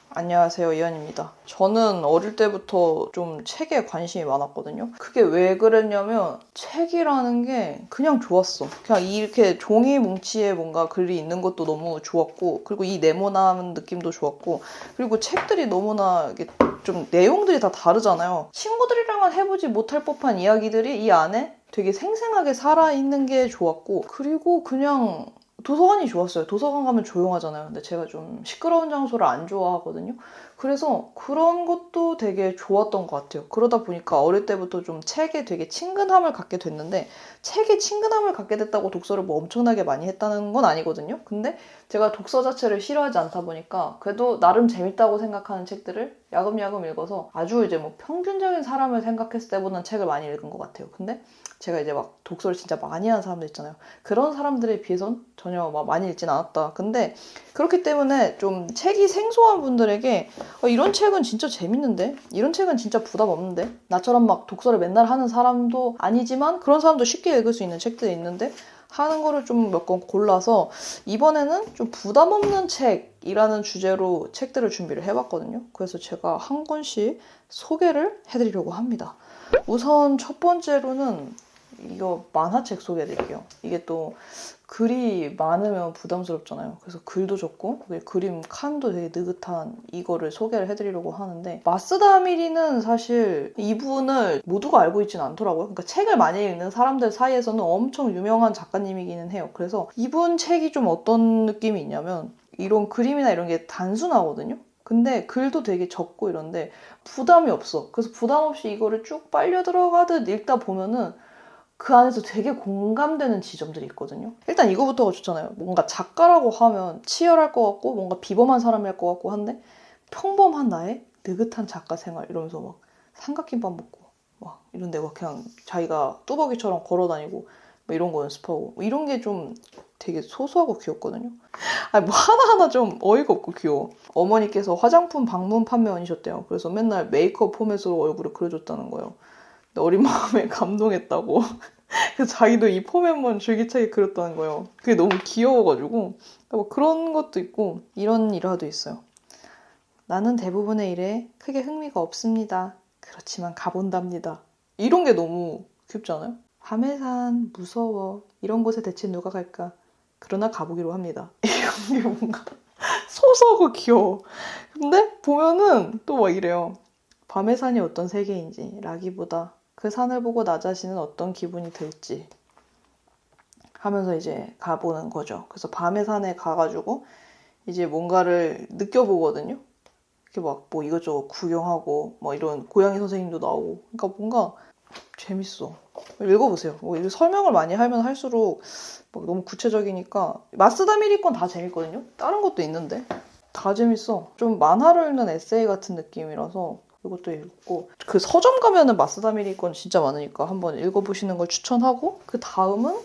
안녕하세요, 이한입니다. 저는 어릴 때부터 좀 책에 관심이 많았거든요. 그게 왜 그랬냐면 책이라는 게 그냥 좋았어. 그냥 이렇게 종이 뭉치에 뭔가 글이 있는 것도 너무 좋았고, 그리고 이 네모난 느낌도 좋았고, 그리고 책들이 너무나 이게 좀 내용들이 다 다르잖아요. 친구들이랑은 해보지 못할 법한 이야기들이 이 안에 되게 생생하게 살아있는 게 좋았고, 그리고 그냥 도서관이 좋았어요. 도서관 가면 조용하잖아요. 근데 제가 좀 시끄러운 장소를 안 좋아하거든요. 그래서 그런 것도 되게 좋았던 것 같아요. 그러다 보니까 어릴 때부터 좀 책에 되게 친근함을 갖게 됐는데, 책에 친근함을 갖게 됐다고 독서를 뭐 엄청나게 많이 했다는 건 아니거든요. 근데 제가 독서 자체를 싫어하지 않다 보니까 그래도 나름 재밌다고 생각하는 책들을 야금야금 읽어서 아주 이제 뭐 평균적인 사람을 생각했을 때보다는 책을 많이 읽은 것 같아요. 근데 제가 이제 막 독서를 진짜 많이 하는 사람들 있잖아요. 그런 사람들에 비해선 전혀 막 많이 읽진 않았다. 근데 그렇기 때문에 좀 책이 생소한 분들에게 이런 책은 진짜 재밌는데? 이런 책은 진짜 부담 없는데? 나처럼 막 독서를 맨날 하는 사람도 아니지만 그런 사람도 쉽게 읽을 수 있는 책들이 있는데 하는 거를 좀 몇 권 골라서 이번에는 좀 부담 없는 책이라는 주제로 책들을 준비를 해봤거든요. 그래서 제가 한 권씩 소개를 해드리려고 합니다. 우선 첫 번째로는 이거 만화책 소개해드릴게요. 이게 또 글이 많으면 부담스럽잖아요. 그래서 글도 좋고 그림 칸도 되게 느긋한 이거를 소개를 해드리려고 하는데, 마쓰다 미리는 사실 이분을 모두가 알고 있지는 않더라고요. 그러니까 책을 많이 읽는 사람들 사이에서는 엄청 유명한 작가님이기는 해요. 그래서 이분 책이 좀 어떤 느낌이 있냐면 이런 그림이나 이런 게 단순하거든요. 근데 글도 되게 적고 이런데 부담이 없어. 그래서 부담 없이 이거를 쭉 빨려 들어가듯 읽다 보면은 그 안에서 되게 공감되는 지점들이 있거든요. 일단 이거부터가 좋잖아요. 뭔가 작가라고 하면 치열할 것 같고 뭔가 비범한 사람일 것 같고 한데, 평범한 나의 느긋한 작가 생활 이러면서 막 삼각김밥 먹고 막 이런데 막 그냥 자기가 뚜벅이처럼 걸어다니고 막 이런 거 연습하고 뭐 이런 게 좀 되게 소소하고 귀엽거든요. 아니 뭐 하나하나 좀 어이가 없고 귀여워. 어머니께서 화장품 방문 판매원이셨대요. 그래서 맨날 메이크업 포맷으로 얼굴을 그려줬다는 거예요. 근데 어린 마음에 감동했다고. 그래서 자기도 이 포맷만 줄기차게 그렸다는 거예요. 그게 너무 귀여워가지고 뭐 그런 것도 있고 이런 일화도 있어요. 나는 대부분의 일에 크게 흥미가 없습니다. 그렇지만 가본답니다. 이런 게 너무 귀엽지 않아요? 밤해산 무서워. 이런 곳에 대체 누가 갈까? 그러나 가보기로 합니다. 이런 게 뭔가 소소하고 귀여워. 근데 보면은 또 막 이래요. 밤의 산이 어떤 세계인지 라기보다 그 산을 보고 나 자신은 어떤 기분이 들지 하면서 이제 가보는 거죠. 그래서 밤의 산에 가가지고 이제 뭔가를 느껴보거든요. 이렇게 막 뭐 이것저것 구경하고 뭐 이런 고양이 선생님도 나오고, 그러니까 뭔가 재밌어. 읽어보세요. 뭐 이렇게 설명을 많이 하면 할수록 막 너무 구체적이니까 마쓰다 미리 건 다 재밌거든요. 다른 것도 있는데 다 재밌어. 좀 만화를 읽는 에세이 같은 느낌이라서 이것도 읽고, 그 서점 가면은 마쓰다 미리 건 진짜 많으니까 한번 읽어보시는 걸 추천하고, 그 다음은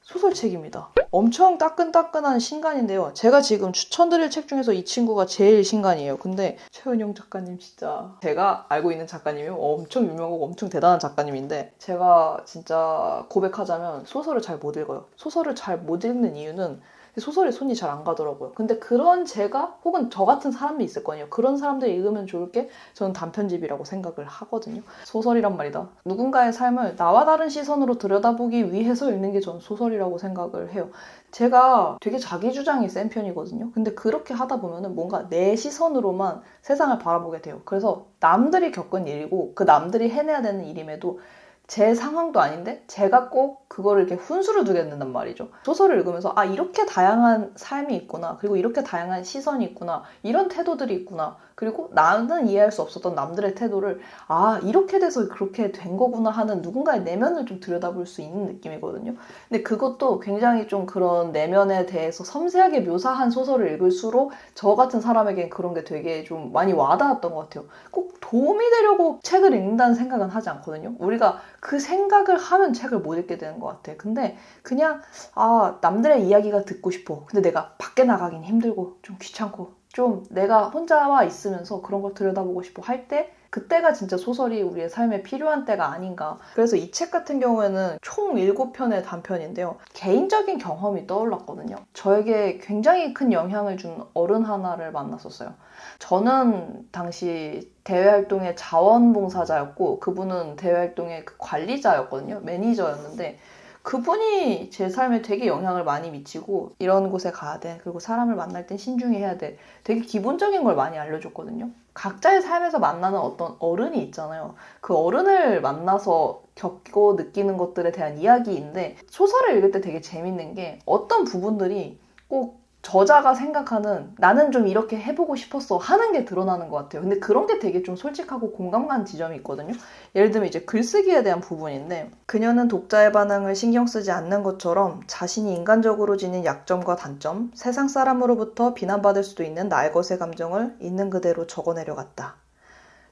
소설책입니다. 엄청 따끈따끈한 신간인데요. 제가 지금 추천드릴 책 중에서 이 친구가 제일 신간이에요. 근데 최은영 작가님 진짜 제가 알고 있는 작가님이 엄청 유명하고 엄청 대단한 작가님인데, 제가 진짜 고백하자면 소설을 잘 못 읽어요. 소설을 잘 못 읽는 이유는 소설에 손이 잘 안 가더라고요. 근데 그런 제가 혹은 저 같은 사람이 있을 거예요. 그런 사람들이 읽으면 좋을 게 저는 단편집이라고 생각을 하거든요. 소설이란 말이다. 누군가의 삶을 나와 다른 시선으로 들여다보기 위해서 읽는 게 저는 소설이라고 생각을 해요. 제가 되게 자기 주장이 센 편이거든요. 근데 그렇게 하다 보면은 뭔가 내 시선으로만 세상을 바라보게 돼요. 그래서 남들이 겪은 일이고 그 남들이 해내야 되는 일임에도 제 상황도 아닌데 제가 꼭 그거를 이렇게 훈수를 두게 된단 말이죠. 소설을 읽으면서 아, 이렇게 다양한 삶이 있구나, 그리고 이렇게 다양한 시선이 있구나, 이런 태도들이 있구나, 그리고 나는 이해할 수 없었던 남들의 태도를 아, 이렇게 돼서 그렇게 된 거구나 하는 누군가의 내면을 좀 들여다볼 수 있는 느낌이거든요. 근데 그것도 굉장히 좀 그런 내면에 대해서 섬세하게 묘사한 소설을 읽을수록 저 같은 사람에겐 그런 게 되게 좀 많이 와닿았던 것 같아요. 꼭 도움이 되려고 책을 읽는다는 생각은 하지 않거든요. 우리가 그 생각을 하면 책을 못 읽게 되는 것 같아. 근데 그냥 아, 남들의 이야기가 듣고 싶어. 근데 내가 밖에 나가긴 힘들고 좀 귀찮고 좀 내가 혼자와 있으면서 그런 걸 들여다보고 싶어 할 때 그때가 진짜 소설이 우리의 삶에 필요한 때가 아닌가. 그래서 이 책 같은 경우에는 총 7편의 단편인데요. 개인적인 경험이 떠올랐거든요. 저에게 굉장히 큰 영향을 준 어른 하나를 만났었어요. 저는 당시 대외활동의 자원봉사자였고 그분은 대외활동의 그 관리자였거든요. 매니저였는데 그분이 제 삶에 되게 영향을 많이 미치고 이런 곳에 가야 돼. 그리고 사람을 만날 땐 신중히 해야 돼. 되게 기본적인 걸 많이 알려줬거든요. 각자의 삶에서 만나는 어떤 어른이 있잖아요. 그 어른을 만나서 겪고 느끼는 것들에 대한 이야기인데 소설을 읽을 때 되게 재밌는 게 어떤 부분들이 꼭 저자가 생각하는 나는 좀 이렇게 해보고 싶었어 하는 게 드러나는 것 같아요. 근데 그런 게 되게 좀 솔직하고 공감 가는 지점이 있거든요. 예를 들면 이제 글쓰기에 대한 부분인데 그녀는 독자의 반응을 신경 쓰지 않는 것처럼 자신이 인간적으로 지닌 약점과 단점, 세상 사람으로부터 비난받을 수도 있는 날것의 감정을 있는 그대로 적어내려갔다.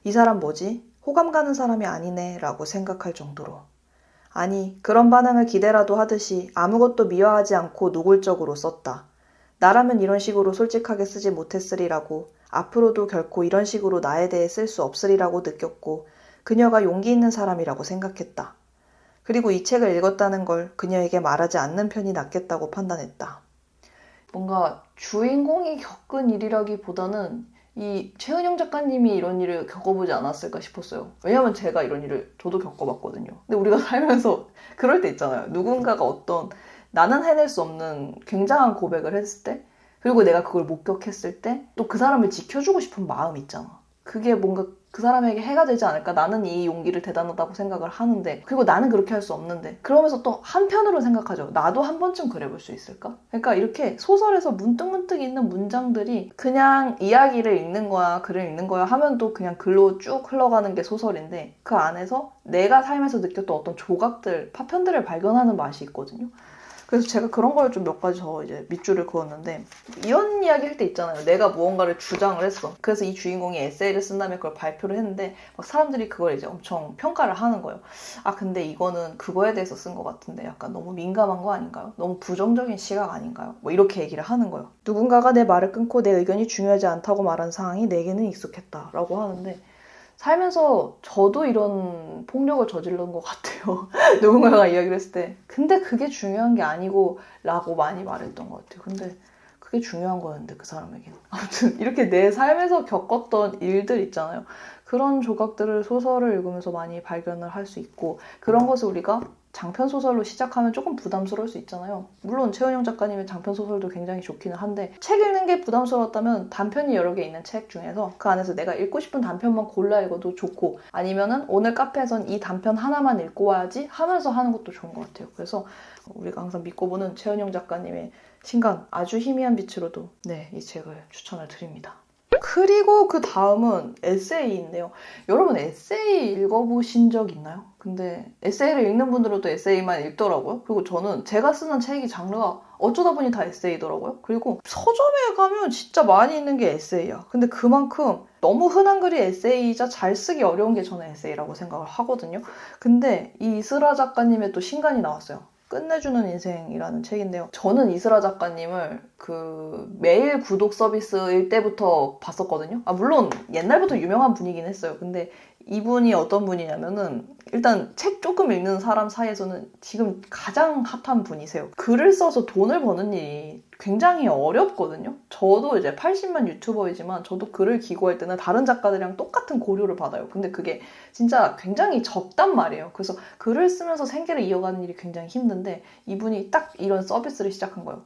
이 사람 뭐지? 호감 가는 사람이 아니네 라고 생각할 정도로. 아니, 그런 반응을 기대라도 하듯이 아무것도 미화하지 않고 노골적으로 썼다. 나라면 이런 식으로 솔직하게 쓰지 못했으리라고, 앞으로도 결코 이런 식으로 나에 대해 쓸 수 없으리라고 느꼈고 그녀가 용기 있는 사람이라고 생각했다. 그리고 이 책을 읽었다는 걸 그녀에게 말하지 않는 편이 낫겠다고 판단했다. 뭔가 주인공이 겪은 일이라기보다는 이 최은영 작가님이 이런 일을 겪어보지 않았을까 싶었어요. 왜냐면 제가 이런 일을 저도 겪어봤거든요. 근데 우리가 살면서 그럴 때 있잖아요. 누군가가 어떤 나는 해낼 수 없는 굉장한 고백을 했을 때 그리고 내가 그걸 목격했을 때 또 그 사람을 지켜주고 싶은 마음이 있잖아. 그게 뭔가 그 사람에게 해가 되지 않을까? 나는 이 용기를 대단하다고 생각을 하는데 그리고 나는 그렇게 할 수 없는데 그러면서 또 한편으로 생각하죠. 나도 한 번쯤 그래볼 수 있을까? 그러니까 이렇게 소설에서 문득문득 있는 문장들이 그냥 이야기를 읽는 거야, 글을 읽는 거야 하면 또 그냥 글로 쭉 흘러가는 게 소설인데 그 안에서 내가 삶에서 느꼈던 어떤 조각들, 파편들을 발견하는 맛이 있거든요. 그래서 제가 그런 걸 좀 몇 가지 더 이제 밑줄을 그었는데 이런 이야기 할 때 있잖아요. 내가 무언가를 주장을 했어. 그래서 이 주인공이 에세이를 쓴 다음에 그걸 발표를 했는데 막 사람들이 그걸 이제 엄청 평가를 하는 거예요. 아 근데 이거는 그거에 대해서 쓴 것 같은데 약간 너무 민감한 거 아닌가요? 너무 부정적인 시각 아닌가요? 뭐 이렇게 얘기를 하는 거예요. 누군가가 내 말을 끊고 내 의견이 중요하지 않다고 말한 상황이 내게는 익숙했다라고 하는데 살면서 저도 이런 폭력을 저지른 것 같아요. 누군가가 이야기를 했을 때 근데 그게 중요한 게 아니고 라고 많이 말했던 것 같아요. 근데 그게 중요한 거였는데 그 사람에게는. 아무튼 이렇게 내 삶에서 겪었던 일들 있잖아요. 그런 조각들을 소설을 읽으면서 많이 발견을 할 수 있고 그런 것을 우리가 장편 소설로 시작하면 조금 부담스러울 수 있잖아요. 물론 최은영 작가님의 장편 소설도 굉장히 좋기는 한데 책 읽는 게 부담스러웠다면 단편이 여러 개 있는 책 중에서 그 안에서 내가 읽고 싶은 단편만 골라 읽어도 좋고 아니면은 오늘 카페에선 이 단편 하나만 읽고 와야지 하면서 하는 것도 좋은 것 같아요. 그래서 우리가 항상 믿고 보는 최은영 작가님의 신간 아주 희미한 빛으로도 이 책을 추천을 드립니다. 그리고 그 다음은 에세이인데요. 여러분 에세이 읽어보신 적 있나요? 근데 에세이를 읽는 분들은 또 에세이만 읽더라고요. 그리고 저는 제가 쓰는 책이 장르가 어쩌다 보니 다 에세이더라고요. 그리고 서점에 가면 진짜 많이 있는 게 에세이야. 근데 그만큼 너무 흔한 글이 에세이이자 잘 쓰기 어려운 게 저는 에세이라고 생각을 하거든요. 근데 이 이슬아 작가님의 또 신간이 나왔어요. 끝내주는 인생이라는 책인데요. 저는 이슬아 작가님을 그 메일 구독 서비스일 때부터 봤었거든요. 물론 옛날부터 유명한 분이긴 했어요. 근데 이분이 어떤 분이냐면은 일단 책 조금 읽는 사람 사이에서는 지금 가장 핫한 분이세요. 글을 써서 돈을 버는 일이 굉장히 어렵거든요. 저도 이제 80만 유튜버이지만 저도 글을 기고할 때는 다른 작가들이랑 똑같은 고료를 받아요. 근데 그게 진짜 굉장히 적단 말이에요. 그래서 글을 쓰면서 생계를 이어가는 일이 굉장히 힘든데 이분이 딱 이런 서비스를 시작한 거예요.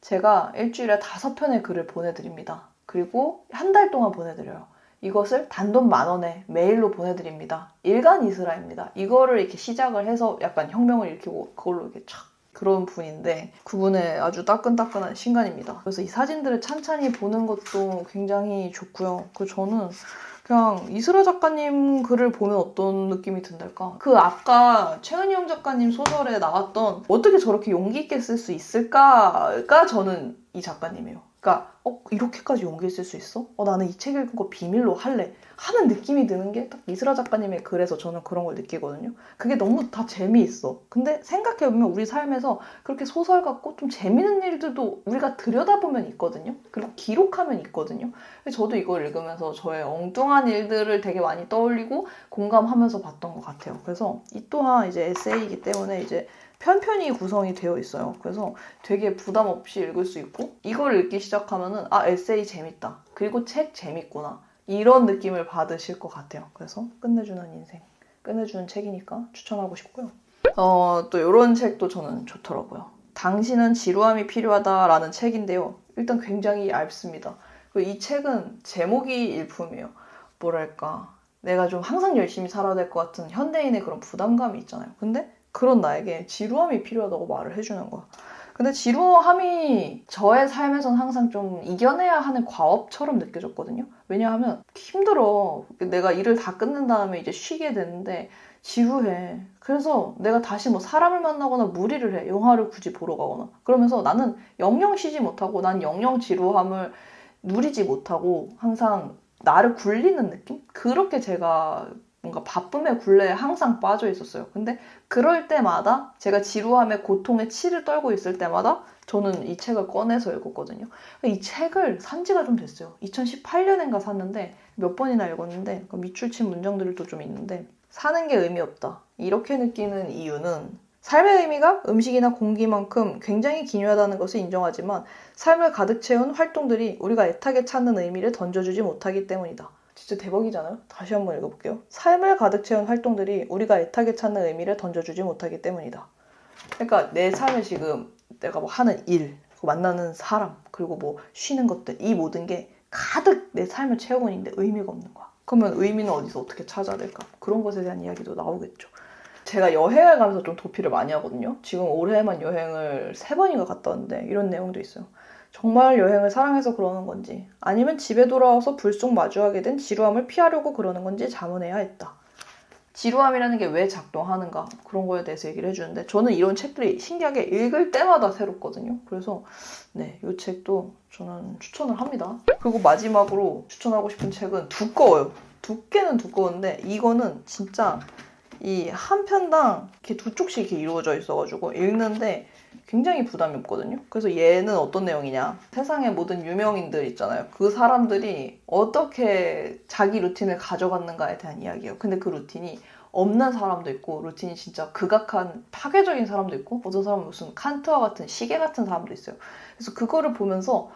제가 일주일에 5편의 글을 보내드립니다. 그리고 한 달 동안 보내드려요. 이것을 단돈 10,000원에 메일로 보내드립니다. 일간 이슬아입니다. 이거를 이렇게 시작을 해서 약간 혁명을 일으키고 그걸로 이렇게 촥 그런 분인데 그분의 아주 따끈따끈한 신간입니다. 그래서 이 사진들을 찬찬히 보는 것도 굉장히 좋고요. 저는 그냥 이슬아 작가님 글을 보면 어떤 느낌이 든달까? 그 아까 최은영 작가님 소설에 나왔던 어떻게 저렇게 용기 있게 쓸 수 있을까가 저는 이 작가님이에요. 그러니까 이렇게까지 용기 있을 수 있어? 나는 이 책 읽은 거 비밀로 할래 하는 느낌이 드는 게 딱 이슬아 작가님의 글에서 저는 그런 걸 느끼거든요. 그게 너무 다 재미있어. 근데 생각해보면 우리 삶에서 그렇게 소설 같고 좀 재밌는 일들도 우리가 들여다보면 있거든요. 그리고 기록하면 있거든요. 저도 이걸 읽으면서 저의 엉뚱한 일들을 되게 많이 떠올리고 공감하면서 봤던 것 같아요. 그래서 이 또한 이제 에세이이기 때문에 이제 편편히 구성이 되어 있어요. 그래서 되게 부담 없이 읽을 수 있고 이걸 읽기 시작하면은 에세이 재밌다. 그리고 책 재밌구나. 이런 느낌을 받으실 것 같아요. 그래서 끝내주는 인생, 끝내주는 책이니까 추천하고 싶고요. 또 이런 책도 저는 좋더라고요. 당신은 지루함이 필요하다라는 책인데요. 일단 굉장히 얇습니다. 그리고 이 책은 제목이 일품이에요. 뭐랄까, 내가 좀 항상 열심히 살아야 될 것 같은 현대인의 그런 부담감이 있잖아요. 근데 그런 나에게 지루함이 필요하다고 말을 해주는 거야. 근데 지루함이 저의 삶에선 항상 좀 이겨내야 하는 과업처럼 느껴졌거든요. 왜냐하면 힘들어. 내가 일을 다 끝낸 다음에 이제 쉬게 되는데 지루해. 그래서 내가 다시 뭐 사람을 만나거나 무리를 해. 영화를 굳이 보러 가거나. 그러면서 나는 영영 쉬지 못하고 난 영영 지루함을 누리지 못하고 항상 나를 굴리는 느낌? 그렇게 제가 뭔가 바쁨의 굴레에 항상 빠져 있었어요. 근데 그럴 때마다 제가 지루함의 고통에 치를 떨고 있을 때마다 저는 이 책을 꺼내서 읽었거든요. 이 책을 산 지가 좀 됐어요. 2018년인가 샀는데 몇 번이나 읽었는데 밑줄 친 문장들도 좀 있는데 사는 게 의미 없다. 이렇게 느끼는 이유는 삶의 의미가 음식이나 공기만큼 굉장히 기묘하다는 것을 인정하지만 삶을 가득 채운 활동들이 우리가 애타게 찾는 의미를 던져주지 못하기 때문이다. 진짜 대박이잖아요? 다시 한번 읽어볼게요. 삶을 가득 채운 활동들이 우리가 애타게 찾는 의미를 던져주지 못하기 때문이다. 그러니까 내 삶에 지금 내가 뭐 하는 일, 만나는 사람, 그리고 뭐 쉬는 것들, 이 모든 게 가득 내 삶을 채우고 있는데 의미가 없는 거야. 그러면 의미는 어디서 어떻게 찾아야 될까? 그런 것에 대한 이야기도 나오겠죠. 제가 여행을 가면서 좀 도피를 많이 하거든요. 지금 올해만 여행을 3번인가 갔다 왔는데 이런 내용도 있어요. 정말 여행을 사랑해서 그러는 건지 아니면 집에 돌아와서 불쑥 마주하게 된 지루함을 피하려고 그러는 건지 자문해야 했다. 지루함이라는 게 왜 작동하는가 그런 거에 대해서 얘기를 해주는데 저는 이런 책들이 신기하게 읽을 때마다 새롭거든요. 그래서 네, 이 책도 저는 추천을 합니다. 그리고 마지막으로 추천하고 싶은 책은 두꺼워요. 두께는 두꺼운데 이거는 진짜 이 한 편당 이렇게 2쪽씩 이렇게 이루어져 있어가지고 읽는데 굉장히 부담이 없거든요. 그래서 얘는 어떤 내용이냐. 세상의 모든 유명인들 있잖아요. 그 사람들이 어떻게 자기 루틴을 가져갔는가에 대한 이야기예요. 근데 그 루틴이 없는 사람도 있고 루틴이 진짜 극악한 파괴적인 사람도 있고 어떤 사람은 무슨 칸트와 같은 시계 같은 사람도 있어요. 그래서 그거를 보면서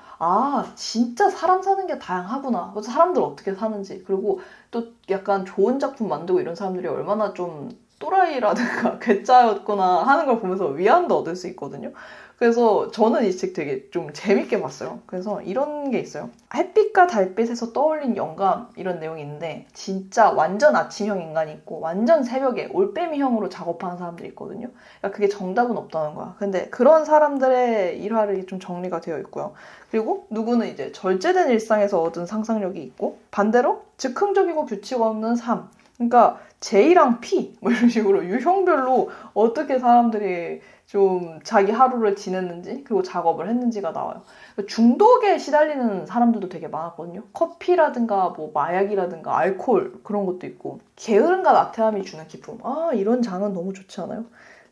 진짜 사람 사는 게 다양하구나. 그래서 사람들 어떻게 사는지 그리고 또 약간 좋은 작품 만들고 이런 사람들이 얼마나 좀 또라이라든가 괴짜였구나 하는 걸 보면서 위안도 얻을 수 있거든요. 그래서 저는 이 책 되게 좀 재밌게 봤어요. 그래서 이런 게 있어요. 햇빛과 달빛에서 떠올린 영감 이런 내용이 있는데 진짜 완전 아침형 인간이 있고 완전 새벽에 올빼미형으로 작업하는 사람들이 있거든요. 그러니까 그게 정답은 없다는 거야. 근데 그런 사람들의 일화를 좀 정리가 되어 있고요. 그리고 누구는 이제 절제된 일상에서 얻은 상상력이 있고 반대로 즉흥적이고 규칙 없는 삶. 그러니까 J랑 P 뭐 이런 식으로 유형별로 어떻게 사람들이 좀 자기 하루를 지냈는지 그리고 작업을 했는지가 나와요. 중독에 시달리는 사람들도 되게 많았거든요. 커피라든가 뭐 마약이라든가 알코올 그런 것도 있고 게으름과 나태함이 주는 기쁨. 이런 장은 너무 좋지 않아요?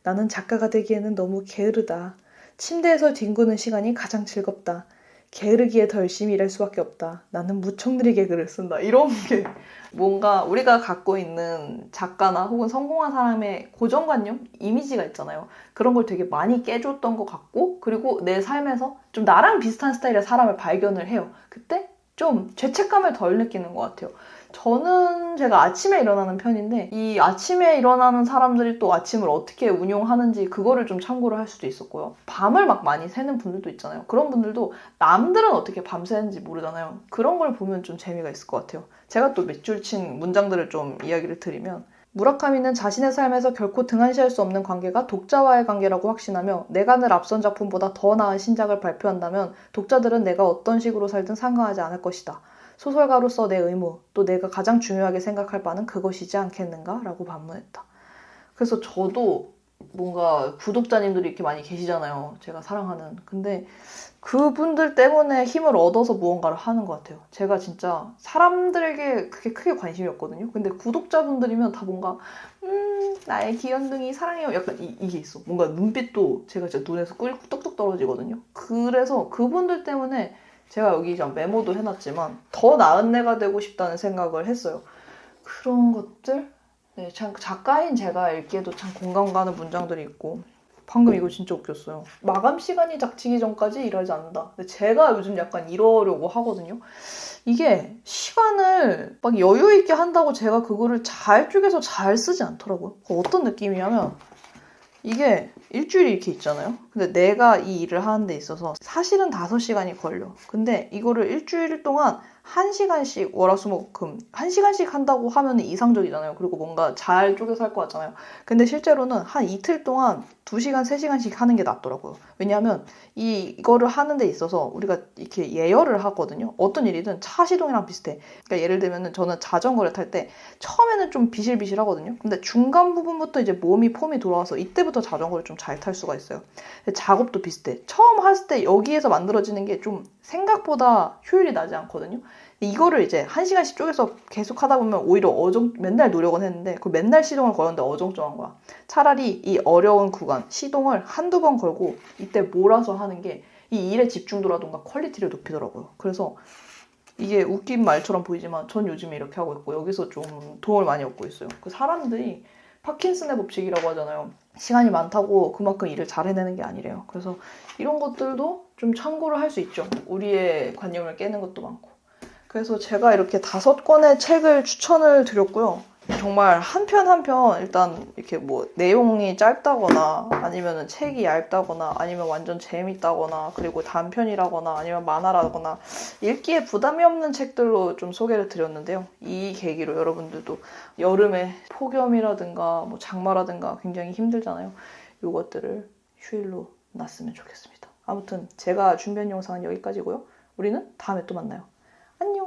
나는 작가가 되기에는 너무 게으르다. 침대에서 뒹구는 시간이 가장 즐겁다. 게으르기에 더 열심히 일할 수밖에 없다. 나는 무척 느리게 글을 쓴다. 이런 게 뭔가 우리가 갖고 있는 작가나 혹은 성공한 사람의 고정관념? 이미지가 있잖아요. 그런 걸 되게 많이 깨줬던 것 같고 그리고 내 삶에서 좀 나랑 비슷한 스타일의 사람을 발견을 해요. 그때 좀 죄책감을 덜 느끼는 것 같아요. 저는 제가 아침에 일어나는 편인데 이 아침에 일어나는 사람들이 또 아침을 어떻게 운용하는지 그거를 좀 참고를 할 수도 있었고요. 밤을 막 많이 새는 분들도 있잖아요. 그런 분들도 남들은 어떻게 밤새는지 모르잖아요. 그런 걸 보면 좀 재미가 있을 것 같아요. 제가 또 밑줄 친 문장들을 좀 이야기를 드리면 무라카미는 자신의 삶에서 결코 등한시할 수 없는 관계가 독자와의 관계라고 확신하며 내가 늘 앞선 작품보다 더 나은 신작을 발표한다면 독자들은 내가 어떤 식으로 살든 상관하지 않을 것이다. 소설가로서 내 의무, 또 내가 가장 중요하게 생각할 바는 그것이지 않겠는가? 라고 반문했다. 그래서 저도 뭔가 구독자님들이 이렇게 많이 계시잖아요. 제가 사랑하는. 근데 그분들 때문에 힘을 얻어서 무언가를 하는 것 같아요. 제가 진짜 사람들에게 그게 크게 관심이 없거든요. 근데 구독자분들이면 다 뭔가 나의 귀염둥이 사랑해요. 약간 이게 있어. 뭔가 눈빛도 제가 진짜 눈에서 꿀 뚝뚝 떨어지거든요. 그래서 그분들 때문에 제가 여기 그냥 메모도 해놨지만 더 나은 내가 되고 싶다는 생각을 했어요. 그런 것들? 네, 참 작가인 제가 읽기에도 참 공감 가는 문장들이 있고 방금 이거 진짜 웃겼어요. 마감 시간이 닥치기 전까지 일하지 않는다. 근데 제가 요즘 약간 이러려고 하거든요. 이게 시간을 막 여유 있게 한다고 제가 그거를 잘 쪼개서 잘 쓰지 않더라고요. 어떤 느낌이냐면 이게 일주일이 이렇게 있잖아요. 근데 내가 이 일을 하는 데 있어서 사실은 5시간이 걸려. 근데 이거를 일주일 동안 1시간씩 월화수목금 1시간씩 한다고 하면 이상적이잖아요. 그리고 뭔가 잘 쪼개서 할 것 같잖아요. 근데 실제로는 한 이틀 동안 2시간, 3시간씩 하는 게 낫더라고요. 왜냐하면 이거를 하는 데 있어서 우리가 이렇게 예열을 하거든요. 어떤 일이든 차 시동이랑 비슷해. 그러니까 예를 들면 저는 자전거를 탈 때 처음에는 좀 비실비실 하거든요. 근데 중간 부분부터 이제 몸이 폼이 돌아와서 이때부터 자전거를 좀 잘 탈 수가 있어요. 작업도 비슷해. 처음 했을 때 여기에서 만들어지는 게 좀 생각보다 효율이 나지 않거든요. 이거를 이제 1시간씩 쪼개서 계속 하다 보면 오히려 맨날 노력은 했는데 그 맨날 시동을 걸었는데 어정쩡한 거야. 차라리 이 어려운 구간, 시동을 한두 번 걸고 이때 몰아서 하는 게 이 일의 집중도라던가 퀄리티를 높이더라고요. 그래서 이게 웃긴 말처럼 보이지만 전 요즘에 이렇게 하고 있고 여기서 좀 도움을 많이 얻고 있어요. 그 사람들이 파킨슨의 법칙이라고 하잖아요. 시간이 많다고 그만큼 일을 잘 해내는 게 아니래요. 그래서 이런 것들도 좀 참고를 할 수 있죠. 우리의 관념을 깨는 것도 많고. 그래서 제가 이렇게 5권의 책을 추천을 드렸고요. 정말 한 편 한 편 일단 이렇게 뭐 내용이 짧다거나 아니면 책이 얇다거나 아니면 완전 재밌다거나 그리고 단편이라거나 아니면 만화라거나 읽기에 부담이 없는 책들로 좀 소개를 드렸는데요. 이 계기로 여러분들도 여름에 폭염이라든가 뭐 장마라든가 굉장히 힘들잖아요. 이것들을 휴일로 놨으면 좋겠습니다. 아무튼 제가 준비한 영상은 여기까지고요. 우리는 다음에 또 만나요. 안녕!